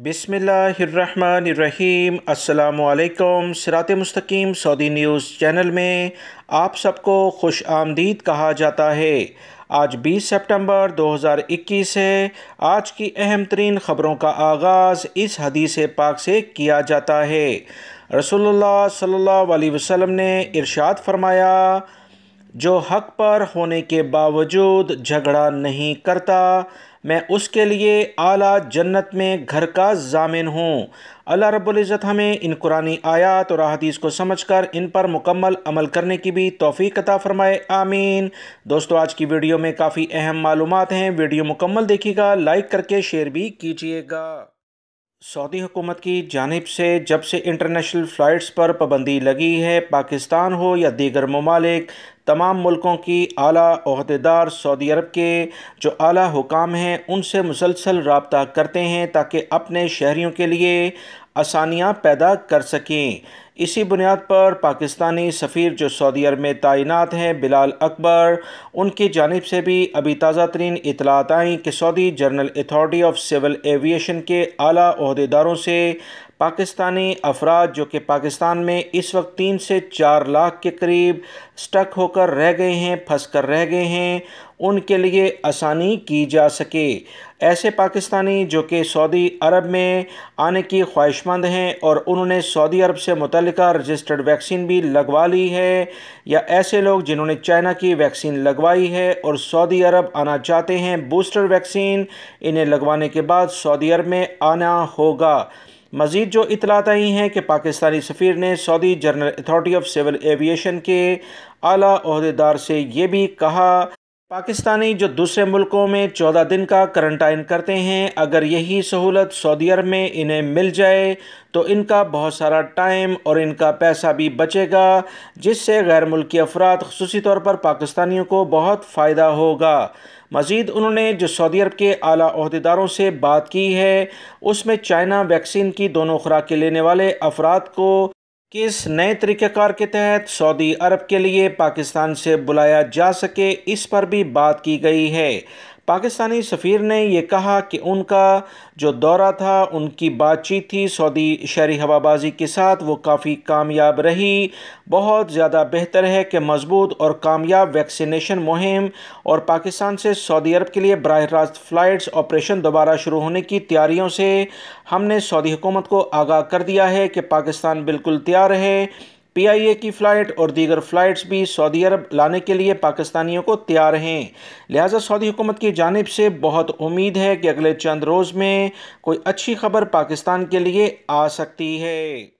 बिस्मिल्लाहिर्रहमानिर्रहीम। अस्सलामुअलैकुम। सिरात मुस्तकीम सऊदी न्यूज़ चैनल में आप सबको खुश आमदीद कहा जाता है। आज 20 सितंबर 2021 है। आज की अहम तरीन ख़बरों का आगाज़ इस हदीस पाक से किया जाता है। रसूलुल्लाह सल्लल्लाहु अलैहि वसल्लम ने इरशाद फरमाया, जो हक़ पर होने के बावजूद झगड़ा नहीं करता, मैं उसके लिए आला जन्नत में घर का ज़ामिन हूँ। अल्लाह रब्बुल इज़्ज़त हमें इन कुरानी आयात और अहादीस को समझकर इन पर मुकम्मल अमल करने की भी तौफ़ीक़ अता फ़रमाए, आमीन। दोस्तों, आज की वीडियो में काफ़ी अहम मालूमात हैं। वीडियो मुकम्मल देखिएगा, लाइक करके शेयर भी कीजिएगा। सऊदी हुकूमत की जानिब से जब से इंटरनेशनल फ़्लाइट्स पर पाबंदी लगी है, पाकिस्तान हो या दीगर ममालिक, तमाम मुल्कों की आला ओहदेदार सऊदी अरब के जो आला हुकाम हैं उनसे मुसलसल रब्ता करते हैं ताकि अपने शहरियों के लिए आसानियाँ पैदा कर सकें। इसी बुनियाद पर पाकिस्तानी सफ़ीर जो सऊदी अरब में तैनात हैं, बिलाल अकबर, उनकी जानिब से भी अभी ताज़ा तरीन इतलात आई कि Saudi general authority of civil aviation के आला ओहदेदारों से पाकिस्तानी अफराद जो कि पाकिस्तान में इस वक्त 3 से 4 लाख के करीब स्टक होकर रह गए हैं, फंस कर रह गए हैं, उनके लिए आसानी की जा सके। ऐसे पाकिस्तानी जो कि सऊदी अरब में आने की ख्वाहिशमंद हैं और उन्होंने सऊदी अरब से मुतल्लिका रजिस्टर्ड वैक्सीन भी लगवा ली है, या ऐसे लोग जिन्होंने चाइना की वैक्सीन लगवाई है और सऊदी अरब आना चाहते हैं बूस्टर वैक्सीन, इन्हें लगवाने के बाद सऊदी अरब में आना होगा। मज़ीद जो इतलात आई हैं कि पाकिस्तानी सफ़ीर ने Saudi general authority of civil aviation के आला ओहदेदार से ये भी कहा, पाकिस्तानी जो दूसरे मुल्कों में 14 दिन का करंटाइन करते हैं, अगर यही सहूलत सऊदी अरब में इन्हें मिल जाए तो इनका बहुत सारा टाइम और इनका पैसा भी बचेगा, जिससे गैर मुल्की अफराद ख़ुसूसी तौर पर पाकिस्तानियों को बहुत फ़ायदा होगा। मज़ीद उन्होंने जो सऊदी अरब के आला ओहदेदारों से बात की है उसमें चाइना वैक्सीन की दोनों खुराकें लेने वाले अफराद को किस नए तरीक़ेकार के तहत सऊदी अरब के लिए पाकिस्तान से बुलाया जा सके, इस पर भी बात की गई है। पाकिस्तानी सफ़ीर ने यह कहा कि उनका जो दौरा था, उनकी बातचीत थी सऊदी शहरी हवाबाजी के साथ, वो काफ़ी कामयाब रही। बहुत ज़्यादा बेहतर है कि मजबूत और कामयाब वैक्सीनेशन मुहिम और पाकिस्तान से सऊदी अरब के लिए बराह रास्त फ़्लाइट्स ऑपरेशन दोबारा शुरू होने की तैयारियों से हमने सऊदी हुकूमत को आगाह कर दिया है कि पाकिस्तान बिल्कुल तैयार है। PIA की फ़्लाइट और दीगर फ़्लाइट्स भी सऊदी अरब लाने के लिए पाकिस्तानियों को तैयार हैं। लिहाजा सऊदी हुकूमत की जानिब से बहुत उम्मीद है कि अगले चंद रोज़ में कोई अच्छी खबर पाकिस्तान के लिए आ सकती है।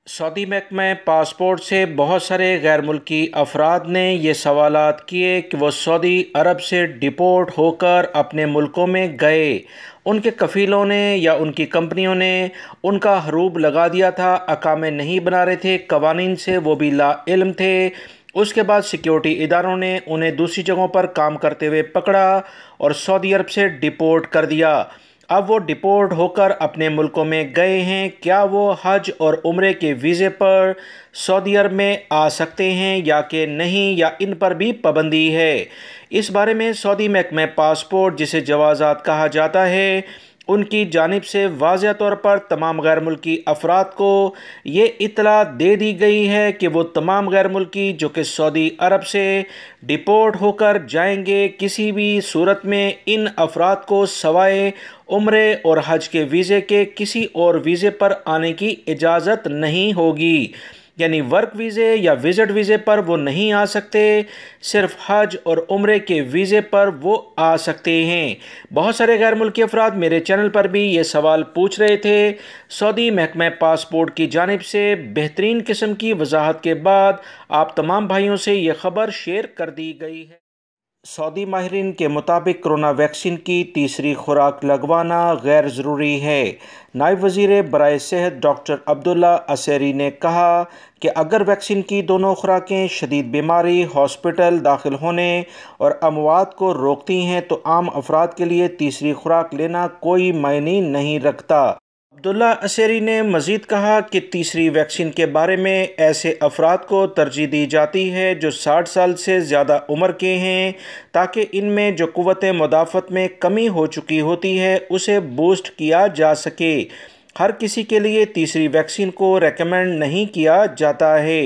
सऊदी महकमा पासपोर्ट से बहुत सारे गैर मुल्की अफराद ने ये सवालात किए कि वो सऊदी अरब से डिपोर्ट होकर अपने मुल्कों में गए, उनके कफ़ीलों ने या उनकी कंपनियों ने उनका हरूब लगा दिया था, अकामे नहीं बना रहे थे, कवानीन से वो भी ला इल्म थे। उसके बाद सिक्योरिटी इदारों ने उन्हें दूसरी जगहों पर काम करते हुए पकड़ा और सऊदी अरब से डिपोर्ट कर दिया। अब वो डिपोर्ट होकर अपने मुल्कों में गए हैं, क्या वो हज और उम्रे के वीज़े पर सऊदी अरब में आ सकते हैं या कि नहीं, या इन पर भी पाबंदी है। इस बारे में सऊदी महकमा पासपोर्ट, जिसे जवाज़ात कहा जाता है, उनकी जानिब से वाज़ेह तौर पर तमाम गैर मुल्की अफराद को ये इत्तला दे दी गई है कि वो तमाम गैर मुल्की जो कि सऊदी अरब से डिपोर्ट होकर जाएंगे, किसी भी सूरत में इन अफराद को सवाए उम्रे और हज के वीज़े के किसी और वीज़े पर आने की इजाज़त नहीं होगी। यानी वर्क वीज़े या विज़िट वीज़े पर वो नहीं आ सकते, सिर्फ हज और उम्रे के वीज़े पर वो आ सकते हैं। बहुत सारे गैर मुल्की अफराद मेरे चैनल पर भी ये सवाल पूछ रहे थे। सऊदी महकमा पासपोर्ट की जानिब से बेहतरीन किस्म की वजाहत के बाद आप तमाम भाइयों से ये ख़बर शेयर कर दी गई है। सऊदी माहिरीन के मुताबिक कोरोना वैक्सीन की तीसरी खुराक लगवाना गैर ज़रूरी है। नायब वज़ीर बराए सेहत डॉक्टर अब्दुल्ला असैरी ने कहा कि अगर वैक्सीन की दोनों खुराकें शदीद बीमारी, हॉस्पिटल दाखिल होने और अमवात को रोकती हैं तो आम अफराद के लिए तीसरी खुराक लेना कोई मायने नहीं रखता। عبداللہ عسیری نے مزید کہا کہ تیسری ویکسین کے بارے میں ایسے افراد کو ترجیح دی جاتی ہے جو 60 سال سے زیادہ عمر کے ہیں، تاکہ ان میں جو قوت مدافعت میں کمی ہو چکی ہوتی ہے اسے بوسٹ کیا جا سکے۔ ہر کسی کے لیے تیسری ویکسین کو ریکمینڈ نہیں کیا جاتا ہے۔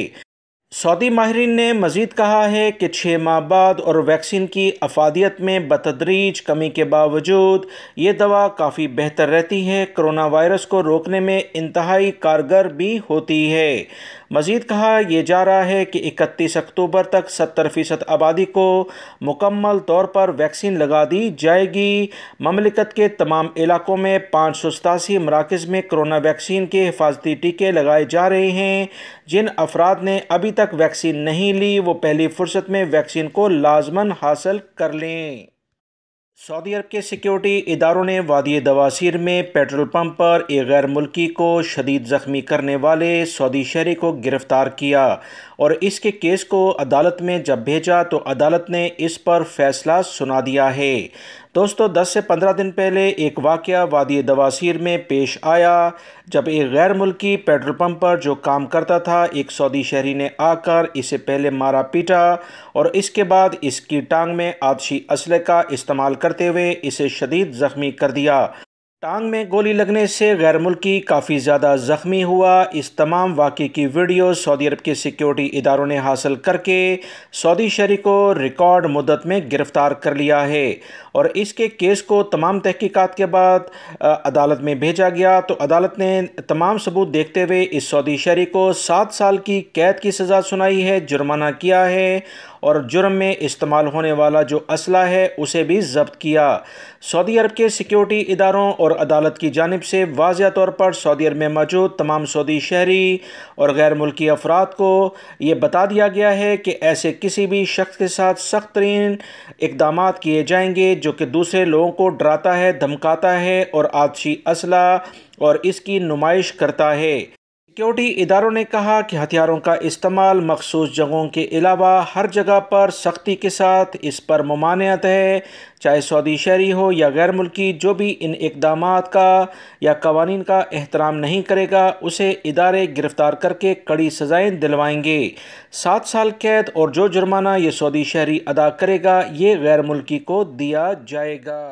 سعودی ماہرین نے مزید کہا ہے کہ 6 ماہ بعد اور ویکسین کی افادیت میں بتدریج کمی کے باوجود یہ دوا کافی بہتر رہتی ہے، کرونا وائرس کو روکنے میں انتہائی کارگر بھی ہوتی ہے۔ مزید کہا یہ جا رہا ہے کہ 31 اکتوبر تک 70% آبادی کو مکمل طور پر ویکسین لگا دی جائے گی۔ مملکت کے تمام علاقوں میں 587 مراکز میں کرونا ویکسین کے حفاظتی ٹیکے لگائے جا رہے ہیں۔ جن افراد نے ابھی تک ویکسین نہیں لی وہ پہلی فرصت میں ویکسین کو لازماً حاصل کر لیں۔ سعودی عرب کے سیکیورٹی اداروں نے وادی دواسیر میں پیٹرول پمپ پر ایک غیر ملکی کو شدید زخمی کرنے والے سعودی شہری کو گرفتار کیا اور اس کے کیس کو عدالت میں جب بھیجا تو عدالت نے اس پر فیصلہ سنا دیا ہے۔ دوستو، 10 سے 15 دن پہلے ایک واقعہ وادی دواسیر میں پیش آیا جب ایک غیر ملکی پیٹرول پمپ پر جو کام کرتا تھا ایک سعودی شہری نے آ کر اسے پہلے مارا پیٹا اور اس کے بعد اس کی ٹانگ میں آتشی اسلحے کا استعمال کرتے ہوئے اسے شدید زخمی کر دیا۔ ٹانگ میں گولی لگنے سے غیر ملکی کافی زیادہ زخمی ہوا۔ اس تمام واقعے کی ویڈیو سعودی عرب کے سیکیورٹی اداروں نے حاصل کر کے سعودی شہری کو ریکارڈ مدت میں گرفتار کر لیا ہے اور اس کے کیس کو تمام تحقیقات کے بعد عدالت میں بھیجا گیا تو عدالت نے تمام ثبوت دیکھتے ہوئے اس سعودی شہری کو 7 سال کی قید کی سزا سنائی ہے، جرمانہ کیا ہے اور جرم میں استعمال ہونے والا جو اسلحہ ہے اسے بھی ضبط کیا۔ سعودی عرب کے سیکیورٹی اداروں اور عدالت کی جانب سے واضح طور پر سعودی عرب میں موجود تمام سعودی شہری اور غیر ملکی افراد کو یہ بتا دیا گیا ہے کہ ایسے کسی بھی شخص کے ساتھ سخت ترین اقدامات کیے جائیں گے جو کہ دوسرے لوگوں کو ڈراتا ہے، دھمکاتا ہے اور آتشی اسلحہ اور اس کی نمائش کرتا ہے۔ سیکیورٹی اداروں نے کہا کہ ہتھیاروں کا استعمال مخصوص جگہوں کے علاوہ ہر جگہ پر سختی کے ساتھ اس پر ممانعت ہے، چاہے سعودی شہری ہو یا غیر ملکی، جو بھی ان اقدامات کا یا قوانین کا احترام نہیں کرے گا اسے ادارے گرفتار کر کے کڑی سزائیں دلوائیں گے۔ 7 سال قید اور جو جرمانہ یہ سعودی شہری ادا کرے گا یہ غیر ملکی کو دیا جائے گا۔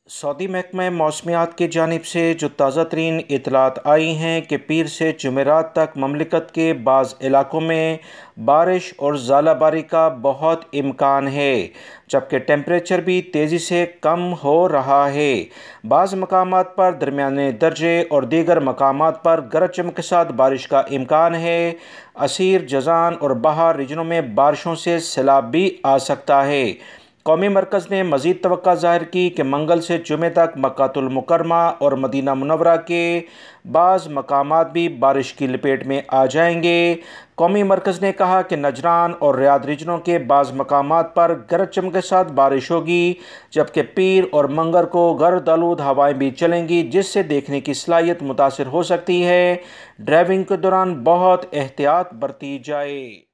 سعودی محکمہ موسمیات کی جانب سے جو تازہ ترین اطلاعات آئی ہیں کہ پیر سے جمعرات تک مملکت کے بعض علاقوں میں بارش اور ژالہ باری کا بہت امکان ہے، جبکہ ٹیمپریچر بھی تیزی سے کم ہو رہا ہے۔ بعض مقامات پر درمیانے درجے اور دیگر مقامات پر گرج چمک کے ساتھ بارش کا امکان ہے۔ عسیر، جازان اور بہار ریجنوں میں بارشوں سے سیلاب بھی آ سکتا ہے۔ قومی مرکز نے مزید توقع ظاہر کی کہ منگل سے جمعے تک مکہ المکرمہ اور مدینہ منورہ کے بعض مقامات بھی بارش کی لپیٹ میں آ جائیں گے۔ قومی مرکز نے کہا کہ نجران اور ریاض ریجنوں کے بعض مقامات پر گرج چمک کے ساتھ بارش ہوگی، جبکہ پیر اور منگر کو گرد آلود ہوائیں بھی چلیں گی جس سے دیکھنے کی صلاحیت متاثر ہو سکتی ہے۔ ڈرائیونگ کے دوران بہت احتیاط برتی جائے۔